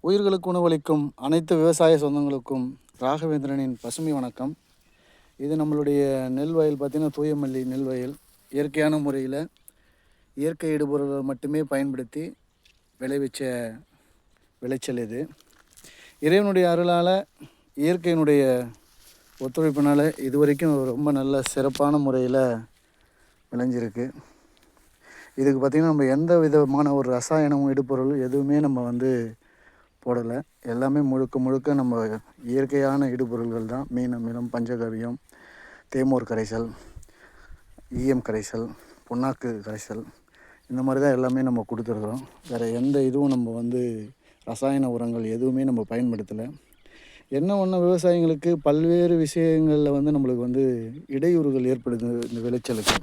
உயிர்களுக்கு உணவளிக்கும் அனைத்து விவசாய சொந்தங்களுக்கும் ராகவேந்திரனின் பசுமை வணக்கம். இது நம்மளுடைய நெல் வயல் பார்த்திங்கன்னா தூயமல்லி நெல் வயல். இயற்கையான முறையில் இயற்கை இடுபொருள்கள் மட்டுமே பயன்படுத்தி விளைவிச்ச விளைச்சல் இது. இறைவனுடைய அருளால் இயற்கையினுடைய ஒத்துழைப்பினால் இது வரைக்கும் ரொம்ப நல்ல சிறப்பான முறையில் விளைஞ்சிருக்கு. இதுக்கு பார்த்திங்கன்னா நம்ம எந்த விதமான ஒரு ரசாயனமும் இடுபொருள் எதுவுமே நம்ம போடலை. எல்லாமே முழுக்க நம்ம இயற்கையான இடுபொருள்கள் தான். மீன் அமிலம், பஞ்சகவியம், தேமோர் கரைசல், ஈயம் கரைசல், புண்ணாக்கு கரைசல், இந்த மாதிரி தான் எல்லாமே நம்ம கொடுத்துருக்குறோம். வேறு எந்த இதுவும் நம்ம ரசாயன உரங்கள் எதுவுமே நம்ம பயன்படுத்தலை. என்ன ஒன்று, விவசாயிங்களுக்கு பல்வேறு விஷயங்களில் நம்மளுக்கு இடையூறுகள் ஏற்படுது இந்த விளைச்சலுக்கு.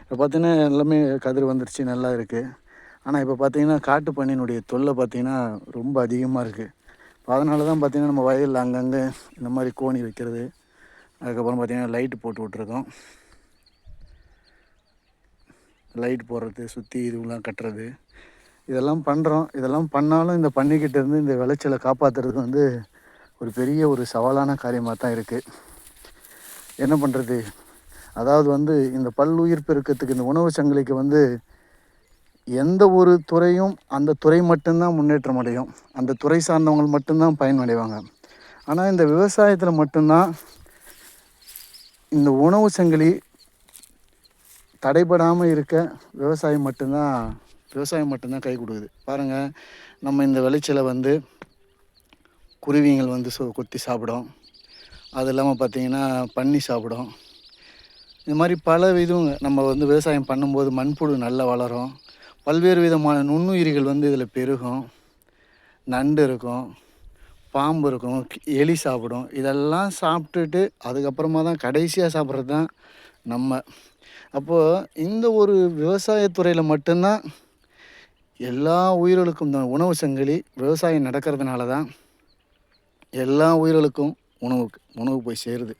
இப்போ பார்த்திங்கன்னா எல்லாமே கதிர் வந்துருச்சு, நல்லா இருக்குது. ஆனால் இப்போ பார்த்திங்கன்னா காட்டு பன்னியினுடைய தொல்லை பார்த்திங்கன்னா ரொம்ப அதிகமாக இருக்குது. அதனால தான் பார்த்திங்கன்னா நம்ம வயலில் அங்கங்கே இந்த மாதிரி கோணி வைக்கிறது, அதுக்கப்புறம் பார்த்திங்கன்னா லைட்டு போட்டு விட்ருக்கோம். லைட் போடுறது, சுற்றி இதுவெலாம் கட்டுறது, இதெல்லாம் பண்ணுறோம். இதெல்லாம் பண்ணாலும் இந்த பன்னிக்கிட்ட இருந்து இந்த விளைச்சலை காப்பாற்றுறது ஒரு பெரிய ஒரு சவாலான காரியமாக தான் இருக்குது. என்ன பண்ணுறது? அதாவது இந்த பல்லுயிர் பெருக்கத்துக்கு, இந்த உணவு சங்கிலிக்கு எந்த ஒரு துறையும் அந்த துறை மட்டும்தான் முன்னேற்றம் அடையும். அந்த துறை சார்ந்தவங்க மட்டும்தான் பயனடைவாங்க. ஆனால் இந்த விவசாயத்தில் மட்டும்தான் இந்த உணவு சங்கிலி தடைபடாமல் இருக்க விவசாயம் மட்டும்தான் கை கொடுக்குது. பாருங்கள், நம்ம இந்த விளைச்சலை குருவிங்கள் கொத்தி சாப்பிடும். அது இல்லாமல் பார்த்திங்கன்னா பன்னி சாப்பிடும். இந்த மாதிரி பல விதம் நம்ம விவசாயம் பண்ணும்போது மண்புழு நல்லா வளரும். பல்வேறு விதமான நுண்ணுயிரிகள் இதில் பெருகும். நண்டு இருக்கும், பாம்பு இருக்கும், எலி சாப்பிடும். இதெல்லாம் சாப்பிட்டுட்டு அதுக்கப்புறமா தான் கடைசியாக சாப்பிட்றது தான் நம்ம. அப்போது இந்த ஒரு விவசாயத்துறையில் மட்டும்தான் எல்லா உயிர்களுக்கும் இந்த உணவு சங்கிலி விவசாயம் நடக்கிறதுனால தான் எல்லா உயிர்களுக்கும் உணவு போய் சேருது.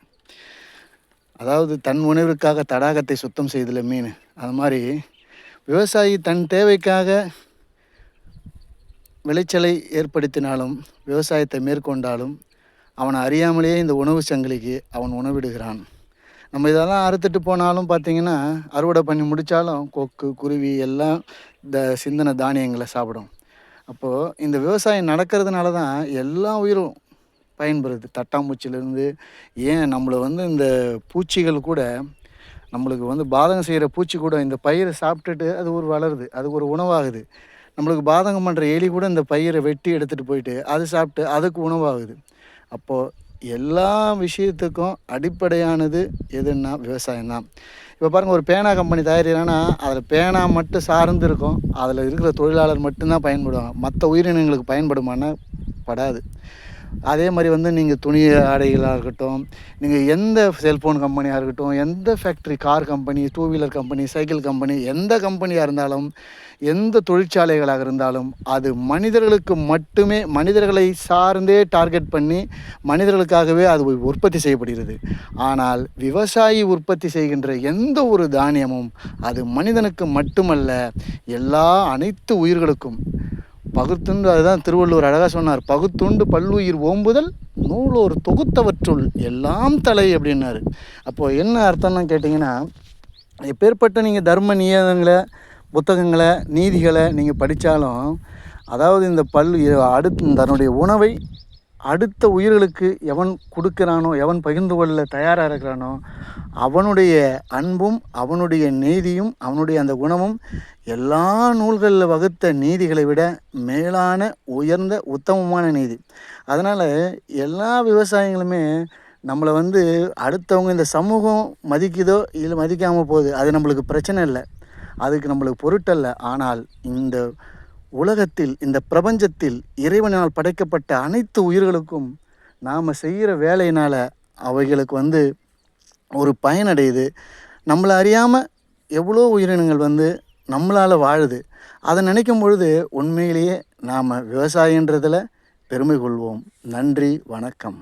அதாவது தன் உணவிற்காக தடாகத்தை சுத்தம் செய்தல மீன், அது மாதிரி விவசாயி தன் தேவைக்காக விளைச்சலை ஏற்படுத்தினாலும் விவசாயத்தை மேற்கொண்டாலும் அவனை அறியாமலேயே இந்த உணவு சங்கிலிக்கு அவன் உணவிடுகிறான். நம்ம இதெல்லாம் அறுத்துட்டு போனாலும் பார்த்திங்கன்னா, அறுவடை பண்ணி முடித்தாலும் கொக்கு, குருவி எல்லாம் இந்த சிந்தனை தானியங்களை சாப்பிடும். அப்போது இந்த விவசாயம் நடக்கிறதுனால தான் எல்லா உயிரும் பயன்படுது. தட்டாம்பூச்சிலேருந்து ஏன் நம்மளை இந்த பூச்சிகள் கூட, நம்மளுக்கு பாதகம் செய்கிற பூச்சி கூட இந்த பயிரை சாப்பிட்டுட்டு அது ஒரு வளருது, அது ஒரு உணவாகுது. நம்மளுக்கு பாதகம் பண்ணுற எலி கூட இந்த பயிரை வெட்டி எடுத்துகிட்டு போயிட்டு அது சாப்பிட்டு அதுக்கு உணவாகுது. அப்போது எல்லா விஷயத்துக்கும் அடிப்படையானது எதுன்னா விவசாயம்தான். இப்போ பாருங்கள், ஒரு பேனா கம்பெனி தயாரிக்கிறாங்கன்னா அதில் பேனா மட்டும் சார்ந்து இருக்கும். அதில் இருக்கிற தொழிலாளர் மட்டும்தான் பயன்படுவாங்க. மற்ற உயிரினங்களுக்கு பயன்படுமானா படாது. அதே மாதிரி நீங்கள் துணி ஆடைகளாக இருக்கட்டும், நீங்கள் எந்த செல்ஃபோன் கம்பெனியாக இருக்கட்டும், எந்த factory, car company, two wheeler company, cycle company, எந்த கம்பெனியாக இருந்தாலும், எந்த தொழிற்சாலைகளாக இருந்தாலும் அது மனிதர்களுக்கு மட்டுமே, மனிதர்களை சார்ந்தே டார்கெட் பண்ணி மனிதர்களுக்காகவே அது உற்பத்தி செய்யப்படுகிறது. ஆனால் விவசாயி உற்பத்தி செய்கின்ற எந்த ஒரு தானியமும் அது மனிதனுக்கு மட்டுமல்ல, அனைத்து உயிர்களுக்கும் பகுத்துண்டு. அதுதான் திருவள்ளுவர் அழகாக சொன்னார், பகுத்துண்டு பல்லுயிர் ஓம்புதல் நூலோர் தொகுத்தவற்றுள் எல்லாம் தலை அப்படின்னாரு. அப்போது என்ன அர்த்தம்னு கேட்டிங்கன்னா, எப்பேற்பட்ட நீங்கள் தர்ம நியதங்களை, புத்தகங்களை, நீதிகளை நீங்கள் படித்தாலும், அதாவது இந்த தன்னுடைய உணவை அடுத்த உயிர்களுக்கு எவன் கொடுக்குறானோ, எவன் பகிர்ந்து கொள்ள தயாராக இருக்கிறானோ அவனுடைய அன்பும் அவனுடைய நீதியும் அவனுடைய அந்த குணமும் எல்லா நூல்களில் வகுத்த நீதிகளை விட மேலான, உயர்ந்த, உத்தமமான நீதி. அதனால் எல்லா விவசாயிகளுமே நம்மளை அடுத்தவங்க இந்த சமூகம் மதிக்குதோ இல்லை மதிக்காமல் போகுது, அது நம்மளுக்கு பிரச்சனை இல்லை, அதுக்கு நம்மளுக்கு பொருட்டல்ல. ஆனால் இந்த உலகத்தில், இந்த பிரபஞ்சத்தில் இறைவனால் படைக்கப்பட்ட அனைத்து உயிர்களுக்கும் நாம் செய்கிற வேலையினால் அவைகளுக்கு ஒரு பயனடையுது. நம்மளை அறியாமல் எவ்வளோ உயிரினங்கள் நம்மளால் வாழுது. அதை நினைக்கும் பொழுது உண்மையிலேயே நாம் விவசாயன்றதில் பெருமை கொள்வோம். நன்றி, வணக்கம்.